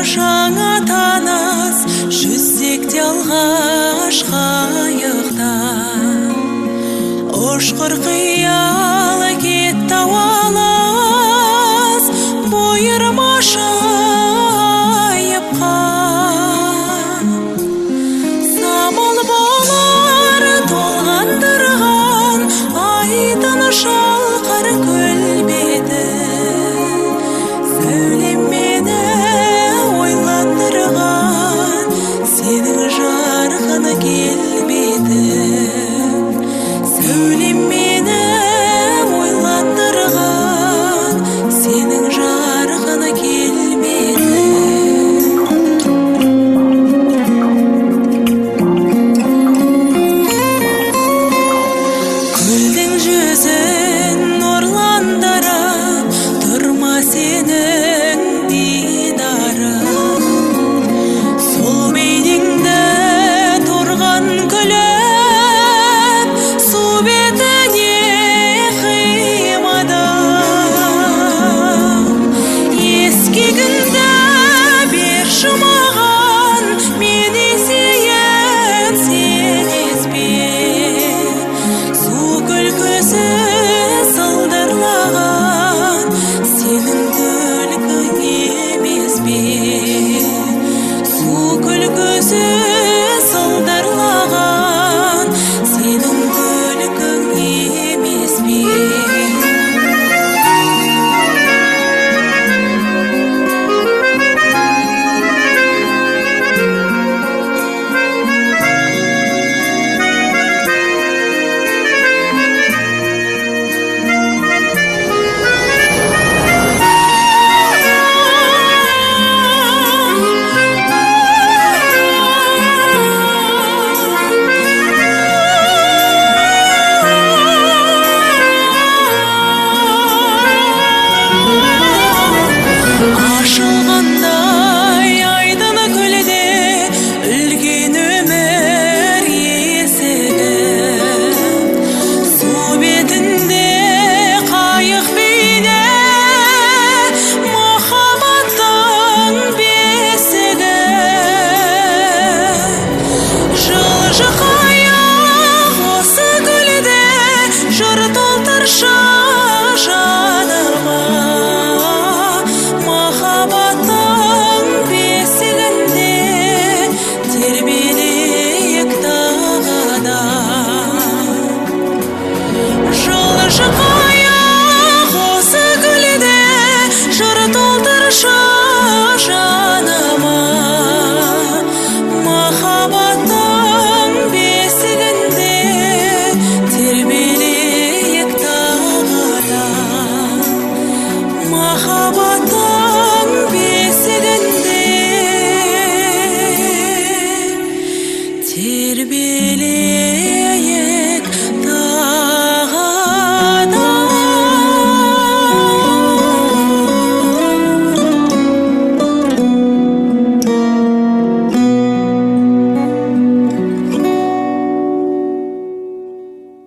Жаңа таныс жүзсек те алғаш қайықта, ұшқыр қиял кетті алыс, бұйырмашы айыпқа. Самал болар толғандырған айдын шалқар көл беті, сәулем мені ойландырған сенің жарқын келбетің. Сәулем мені ойландырған сенің жарқын келбетің. Көлдің жүзін нұрландырып тұрма сенің дидарың, сол бейнеңді тұрған күліп су бетіне қимадым. Ескегіңді берші маған, мен есейіп сен еспе. Су күлкісі сылдырлаған сенің күлкің емес пе? Су күлкісі сылдырлаған сенің күлкің емес пе? Ашылғанда